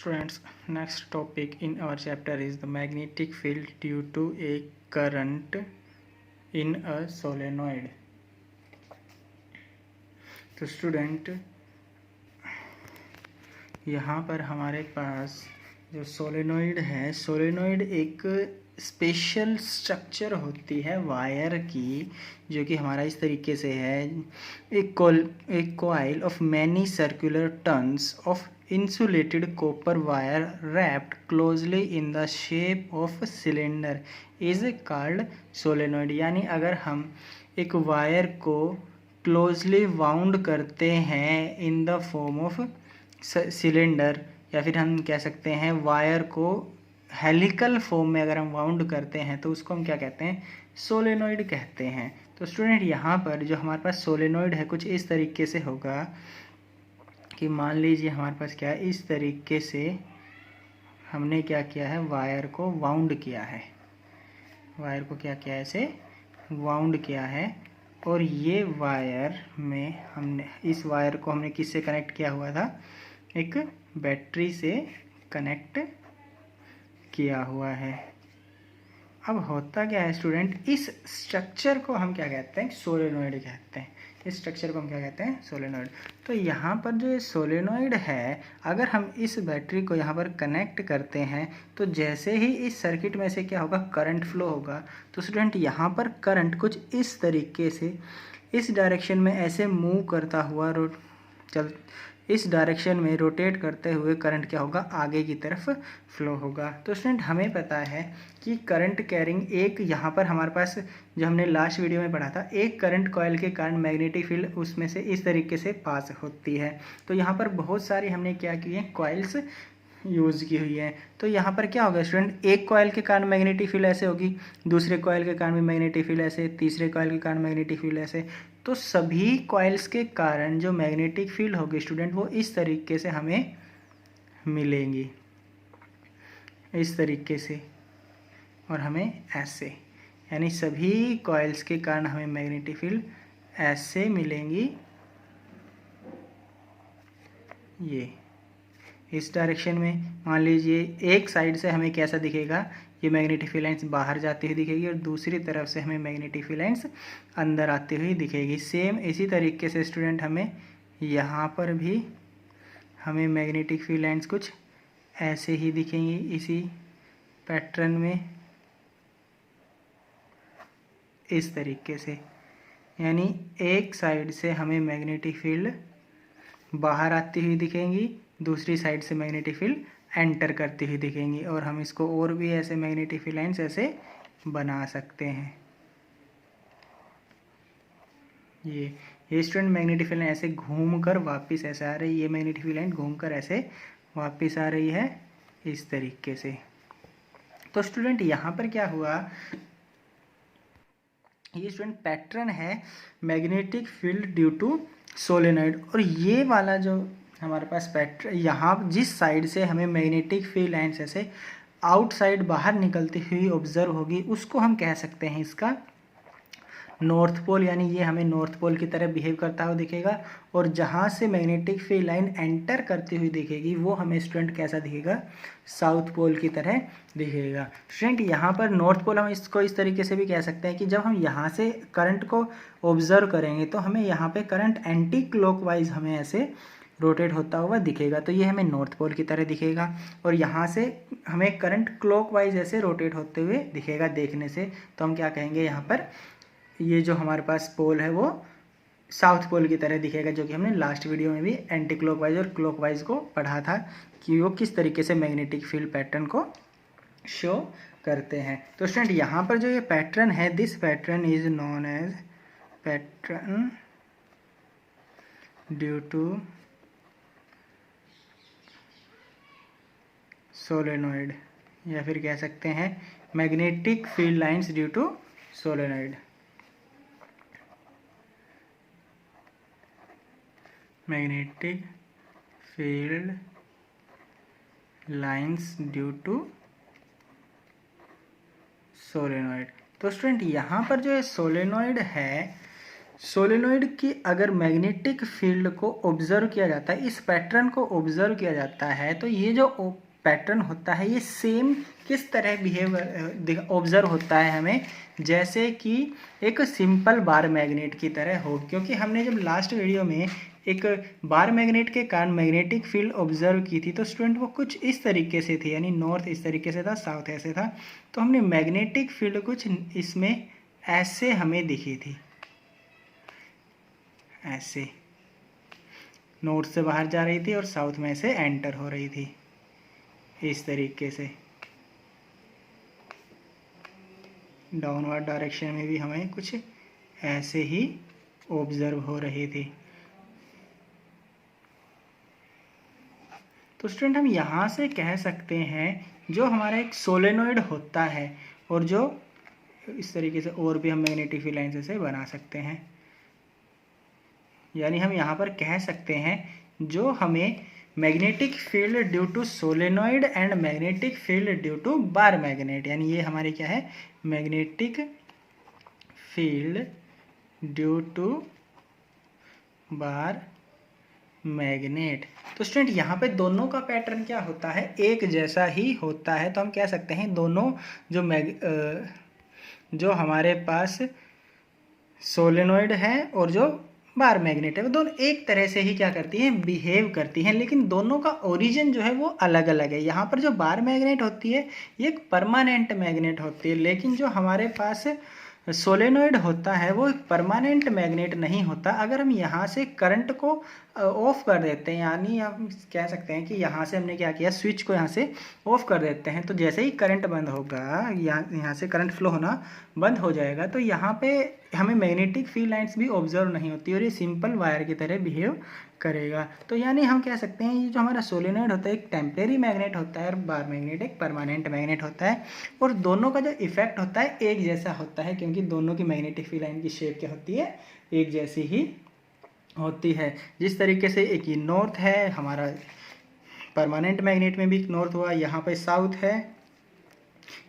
Students, next topic in our chapter is the magnetic field due to a current in a solenoid. तो student यहाँ पर हमारे पास जो solenoid है, solenoid एक स्पेशल स्ट्रक्चर होती है वायर की, जो कि हमारा इस तरीके से है। एक coil of many circular turns of insulated copper wire wrapped closely in the shape of cylinder is called solenoid। यानी अगर हम एक वायर को क्लोजली वाउंड करते हैं in the form of cylinder, या फिर हम कह सकते हैं वायर को हेलिकल फॉर्म में अगर हम वाउंड करते हैं तो उसको हम क्या कहते हैं, सोलेनोइड कहते हैं। तो स्टूडेंट यहाँ पर जो हमारे पास सोलेनोइड है कुछ इस तरीके से होगा कि मान लीजिए हमारे पास क्या है, इस तरीके से हमने क्या किया है, वायर को वाउंड किया है, वायर को क्या किया है, ऐसे वाउंड किया है। और ये वायर में हमने इस वायर को हमने किससे कनेक्ट किया हुआ था, एक बैटरी से कनेक्ट किया हुआ है। अब होता क्या है स्टूडेंट, इस स्ट्रक्चर को हम क्या कहते हैं, सोलेनोइड कहते हैं। इस स्ट्रक्चर को हम क्या कहते हैं, सोलेनोइड। तो यहाँ पर जो ये सोलेनोइड है, अगर हम इस बैटरी को यहाँ पर कनेक्ट करते हैं तो जैसे ही इस सर्किट में से क्या होगा, करंट फ्लो होगा। तो स्टूडेंट यहाँ पर करंट कुछ इस तरीके से इस डायरेक्शन में ऐसे मूव करता हुआ इस डायरेक्शन में रोटेट करते हुए करंट क्या होगा, आगे की तरफ फ्लो होगा। तो स्टूडेंट हमें पता है कि करंट कैरिंग एक यहाँ पर हमारे पास जो हमने लास्ट वीडियो में पढ़ा था, एक करंट कॉइल के कारण मैग्नेटिक फील्ड उसमें से इस तरीके से पास होती है। तो यहाँ पर बहुत सारी हमने क्या की है, कॉइल्स यूज़ की हुई है। तो यहाँ पर क्या होगा स्टूडेंट, एक कॉइल के कारण मैग्नेटिक फील्ड ऐसे होगी, दूसरे कॉइल के कारण भी मैग्नेटिक फील्ड ऐसे, तीसरे कॉइल के कारण मैग्नेटिक फील्ड ऐसे। तो सभी कॉइल्स के कारण जो मैग्नेटिक फील्ड होगी स्टूडेंट, वो इस तरीके से हमें मिलेंगी, इस तरीके से, और हमें ऐसे, यानी सभी कॉइल्स के कारण हमें मैग्नेटिक फील्ड ऐसे मिलेंगी। ये इस डायरेक्शन में मान लीजिए एक साइड से हमें कैसा दिखेगा, ये मैग्नेटिक फील्ड लाइन्स बाहर जाती हुई दिखेगी और दूसरी तरफ से हमें मैग्नेटिक फील्ड लाइन्स अंदर आती हुई दिखेगी। सेम इसी तरीके से स्टूडेंट हमें यहाँ पर भी हमें मैग्नेटिक फील्ड लाइन्स कुछ ऐसे ही दिखेंगी, इसी पैटर्न में, इस तरीके से। यानी एक साइड से हमें मैग्नेटिक फील्ड बाहर आती हुई दिखेंगी, दूसरी साइड से मैग्नेटिक फील्ड एंटर करती हुई दिखेंगी। और हम इसको और भी ऐसे मैग्नेटिक फील्ड लाइन्स ऐसे बना सकते हैं। ये स्टूडेंट मैग्नेटिक फील्ड लाइन ऐसे घूमकर वापस ऐसे आ रही है, ये मैग्नेटिक फील्ड लाइन घूमकर ऐसे वापस आ रही है, इस तरीके से। तो स्टूडेंट यहाँ पर क्या हुआ, ये स्टूडेंट पैटर्न है magnetic field due to solenoid. और ये वाला जो हमारे पास पैटर्न, यहाँ जिस साइड से हमें मैग्नेटिक फील्ड लाइन्स ऐसे आउटसाइड बाहर निकलती हुई ऑब्जर्व होगी, उसको हम कह सकते हैं इसका नॉर्थ पोल। यानी ये हमें नॉर्थ पोल की तरह बिहेव करता हुआ दिखेगा। और जहाँ से मैग्नेटिक फील्ड लाइन एंटर करती हुई दिखेगी, वो हमें स्टूडेंट कैसा दिखेगा, साउथ पोल की तरह दिखेगा। स्टूडेंट यहाँ पर नॉर्थ पोल हम इसको इस तरीके से भी कह सकते हैं कि जब हम यहाँ से करंट को ऑब्जर्व करेंगे तो हमें यहाँ पे करंट एंटी क्लॉकवाइज हमें ऐसे रोटेट होता हुआ दिखेगा, तो ये हमें नॉर्थ पोल की तरह दिखेगा। और यहाँ से हमें करंट क्लॉकवाइज ऐसे रोटेट होते हुए दिखेगा देखने से, तो हम क्या कहेंगे, यहाँ पर ये जो हमारे पास पोल है वो साउथ पोल की तरह दिखेगा, जो कि हमने लास्ट वीडियो में भी एंटी क्लॉकवाइज और क्लॉकवाइज को पढ़ा था कि वो किस तरीके से मैग्नेटिक फील्ड पैटर्न को शो करते हैं। तो स्टूडेंट यहाँ पर जो ये पैटर्न है, this pattern is known as pattern due to solenoid, या फिर कह सकते हैं magnetic field lines due to solenoid. Magnetic field lines due to solenoid. तो स्टूडेंट यहाँ पर जो सोलेनोइड है, सोलेनोइड की अगर मैग्नेटिक फील्ड को ऑब्जर्व किया जाता है, इस पैटर्न को ऑब्जर्व किया जाता है, तो ये जो पैटर्न होता है ये सेम किस तरह बिहेव ऑब्जर्व होता है हमें, जैसे कि एक सिंपल बार मैग्नेट की तरह हो। क्योंकि हमने जब लास्ट वीडियो में एक बार मैग्नेट के कारण मैग्नेटिक फील्ड ऑब्जर्व की थी, तो स्टूडेंट वो कुछ इस तरीके से थी, यानी नॉर्थ इस तरीके से था, साउथ ऐसे था। तो हमने मैग्नेटिक फील्ड कुछ इसमें ऐसे हमें दिखी थी, ऐसे नॉर्थ से बाहर जा रही थी और साउथ में से एंटर हो रही थी, इस तरीके से डाउनवर्ड डायरेक्शन में भी हमें कुछ ऐसे ही ऑब्जर्व हो रही थी। तो स्टूडेंट हम यहाँ से कह सकते हैं जो हमारा एक सोलेनोइड होता है, और जो इस तरीके से और भी हम मैग्नेटिक फील्ड लाइन से बना सकते हैं, यानी हम यहाँ पर कह सकते हैं जो हमें magnetic field due to solenoid and magnetic field due to bar magnet, यानी ये हमारे क्या है, magnetic field due to bar magnet. तो स्टूडेंट यहाँ पे दोनों का पैटर्न क्या होता है, एक जैसा ही होता है। तो हम कह सकते हैं दोनों जो हमारे पास सोलेनोइड है और जो बार मैग्नेट है, वो दोनों एक तरह से ही क्या करती हैं, बिहेव करती हैं, लेकिन दोनों का ओरिजिन जो है वो अलग अलग है। यहाँ पर जो बार मैग्नेट होती है ये एक परमानेंट मैग्नेट होती है, लेकिन जो हमारे पास सोलेनोइड होता है वो एक परमानेंट मैग्नेट नहीं होता। अगर हम यहाँ से करंट को ऑफ कर देते हैं, यानी हम कह सकते हैं कि यहाँ से हमने क्या किया, स्विच को यहाँ से ऑफ कर देते हैं, तो जैसे ही करंट बंद होगा, यहाँ से करंट फ्लो होना बंद हो जाएगा, तो यहाँ पे हमें मैग्नेटिक फील्ड लाइंस भी ऑब्जर्व नहीं होती और ये सिंपल वायर की तरह बिहेव करेगा। तो यानी हम कह सकते हैं ये जो हमारा सोलेनोइड होता है एक टेम्परेरी मैग्नेट होता है और बार मैग्नेट एक परमानेंट मैग्नेट होता है, और दोनों का जो इफेक्ट होता है एक जैसा होता है, क्योंकि दोनों की मैग्नेटिक फील्ड लाइन की शेप क्या होती है, एक जैसी ही होती है। जिस तरीके से एक ये नॉर्थ है, हमारा परमानेंट मैग्नेट में भी नॉर्थ हुआ, यहाँ पर साउथ है,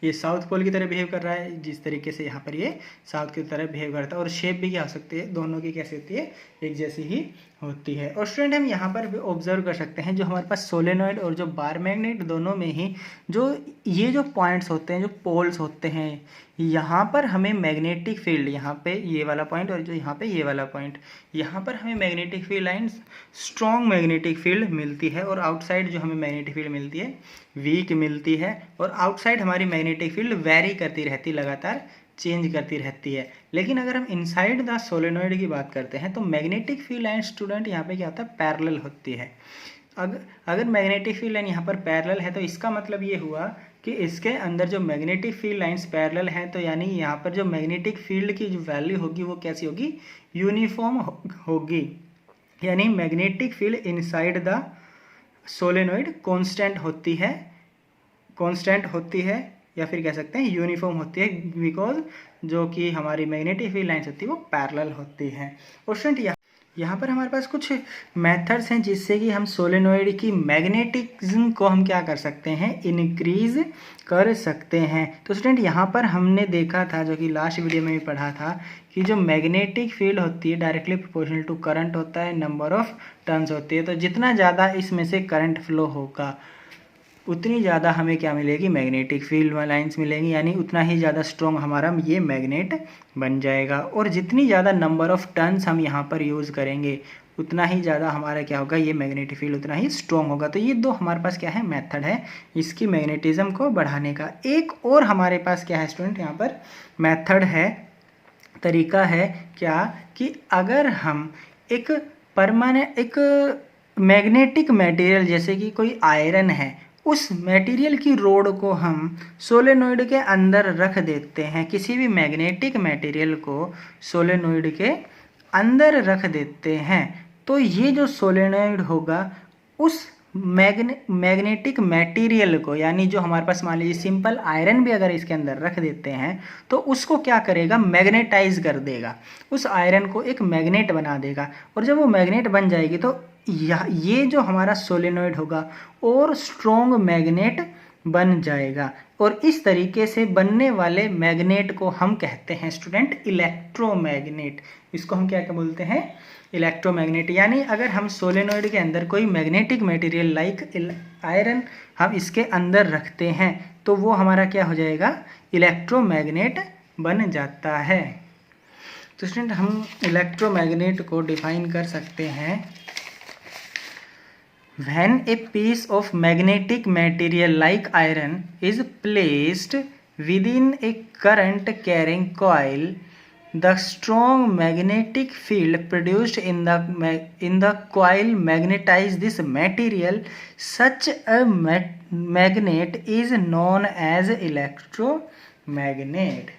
ये साउथ पोल की तरह बिहेव कर रहा है, जिस तरीके से यहाँ पर ये साउथ की तरह बिहेव करता है, और शेप भी क्या हो सकती है, दोनों की कैसी होती है, एक जैसी ही होती है। और स्टूडेंट हम यहाँ पर भी ऑब्जर्व कर सकते हैं जो हमारे पास सोलेनोइड और जो बार मैग्नेट दोनों में ही जो ये जो पॉइंट्स होते हैं, जो पोल्स होते हैं, यहाँ पर हमें मैग्नेटिक फील्ड, यहाँ पे ये वाला पॉइंट और जो यहाँ पे ये वाला पॉइंट, यहाँ पर हमें magnetic field lines strong magnetic field मिलती है, और आउटसाइड जो हमें मैग्नेटिक फील्ड मिलती है वीक मिलती है, और आउटसाइड हमारी मैग्नेटिक फील्ड वेरी करती रहती, लगातार चेंज करती रहती है। लेकिन अगर हम इनसाइड द सोलेनोइड की बात करते हैं तो मैग्नेटिक फील्ड लाइन स्टूडेंट यहाँ पे क्या होता है, पैरेलल होती है। अगर मैग्नेटिक फील्ड लाइन यहाँ पर पैरेलल है तो इसका मतलब ये हुआ कि इसके अंदर जो मैग्नेटिक फील्ड लाइंस पैरेलल हैं, तो यानी यहाँ पर जो मैग्नेटिक फील्ड की जो वैल्यू होगी वो कैसी होगी, यूनिफॉर्म होगी, यानी magnetic field inside the solenoid constant होती है, या फिर कह सकते हैं यूनिफॉर्म होती है, बिकॉज जो कि हमारी मैग्नेटिक फील्ड लाइंस होती है वो पैरेलल होती है। और स्टूडेंट यहाँ पर हमारे पास कुछ मेथड्स हैं जिससे कि हम सोलेनोइड की मैग्नेटिज्म को हम क्या कर सकते हैं, इनक्रीज कर सकते हैं। तो स्टूडेंट यहाँ पर हमने देखा था, जो कि लास्ट वीडियो में भी पढ़ा था, कि जो मैग्नेटिक फील्ड होती है डायरेक्टली प्रोपोर्शनल टू करंट होता है, नंबर ऑफ टर्न्स होती है। तो जितना ज़्यादा इसमें से करंट फ्लो होगा उतनी ज़्यादा हमें क्या मिलेगी, मैग्नेटिक फील्ड लाइंस मिलेंगी, यानी उतना ही ज़्यादा स्ट्रॉन्ग हमारा ये मैग्नेट बन जाएगा। और जितनी ज़्यादा नंबर ऑफ टर्न्स हम यहाँ पर यूज़ करेंगे उतना ही ज़्यादा हमारा क्या होगा, ये मैग्नेटिक फील्ड उतना ही स्ट्रॉन्ग होगा। तो ये दो हमारे पास क्या है, मेथड है इसकी मैग्नेटिज्म को बढ़ाने का। एक और हमारे पास क्या है स्टूडेंट, यहाँ पर मेथड है, तरीका है क्या, कि अगर हम एक मैग्नेटिक मटेरियल जैसे कि कोई आयरन है, उस मटेरियल की रोड को हम सोलेनोइड के अंदर रख देते हैं, किसी भी मैग्नेटिक मटेरियल को सोलेनोइड के अंदर रख देते हैं, तो ये जो सोलेनोइड होगा उस मैग्नेटिक मटेरियल को, यानी जो हमारे पास मान लीजिए सिंपल आयरन भी अगर इसके अंदर रख देते हैं तो उसको क्या करेगा, मैग्नेटाइज कर देगा, उस आयरन को एक मैग्नेट बना देगा। और जब वो मैग्नेट बन जाएगी तो ये जो हमारा सोलेनोइड होगा और स्ट्रॉन्ग मैग्नेट बन जाएगा। और इस तरीके से बनने वाले मैग्नेट को हम कहते हैं स्टूडेंट इलेक्ट्रोमैग्नेट। इसको हम क्या क्या बोलते हैं? इलेक्ट्रोमैग्नेट। यानी अगर हम सोलेनोइड के अंदर कोई मैग्नेटिक मटेरियल लाइक आयरन हम इसके अंदर रखते हैं तो वो हमारा क्या हो जाएगा? इलेक्ट्रोमैग्नेट बन जाता है। तो स्टूडेंट हम इलेक्ट्रोमैग्नेट को डिफाइन कर सकते हैं, when a piece of magnetic material like iron is placed within a current carrying coil, the strong magnetic field produced in the coil magnetize this material. Such a magnet is known as electromagnet.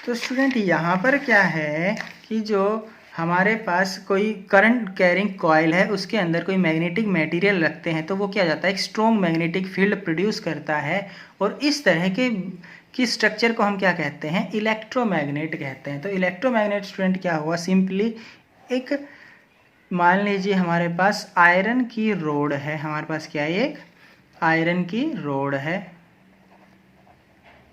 तो student यहाँ पर क्या है कि जो हमारे पास कोई current carrying coil है उसके अंदर कोई मैग्नेटिक मटेरियल रखते हैं तो वो क्या जाता है? एक स्ट्रॉन्ग मैग्नेटिक फील्ड प्रोड्यूस करता है। और इस तरह की स्ट्रक्चर को हम क्या कहते हैं? इलेक्ट्रोमैग्नेट कहते हैं। तो इलेक्ट्रोमैग्नेट स्टूडेंट क्या हुआ? सिंपली एक मान लीजिए हमारे पास आयरन की रोड है, हमारे पास क्या है? एक आयरन की रोड है,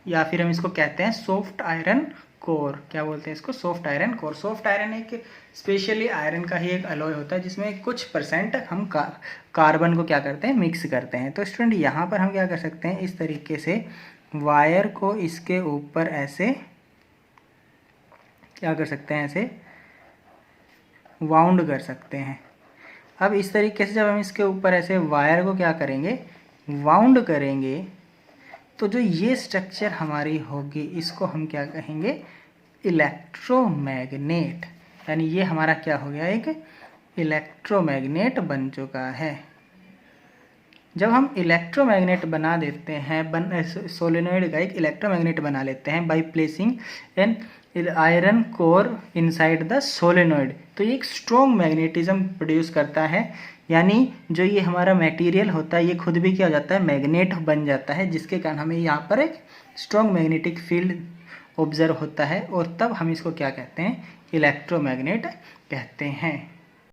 या फिर हम इसको कहते हैं सॉफ्ट आयरन कोर। क्या बोलते हैं इसको? Soft iron core. Soft iron एक स्पेशली आयरन का ही एक अलॉय होता है जिसमें कुछ परसेंट हम कार्बन को क्या करते हैं? मिक्स करते हैं। तो स्टूडेंट यहाँ पर हम क्या कर सकते हैं? इस तरीके से वायर को इसके ऊपर ऐसे क्या कर सकते हैं? ऐसे वाउंड कर सकते हैं। अब इस तरीके से जब हम इसके ऊपर ऐसे वायर को क्या करेंगे? वाउंड करेंगे तो जो ये स्ट्रक्चर हमारी होगी इसको हम क्या कहेंगे? इलेक्ट्रोमैग्नेट। यानी ये हमारा क्या हो गया? एक इलेक्ट्रोमैग्नेट बन चुका है। जब हम इलेक्ट्रोमैग्नेट बना देते हैं, सोलेनोइड का एक इलेक्ट्रोमैग्नेट बना लेते हैं by placing an iron core inside the solenoid, तो ये एक स्ट्रॉन्ग मैग्नेटिज्म प्रोड्यूस करता है। यानी जो ये हमारा मटेरियल होता है ये खुद भी क्या हो जाता है? मैग्नेट बन जाता है, जिसके कारण हमें यहाँ पर एक स्ट्रॉन्ग मैग्नेटिक फील्ड ऑब्जर्व होता है और तब हम इसको क्या कहते हैं? इलेक्ट्रोमैग्नेट कहते हैं।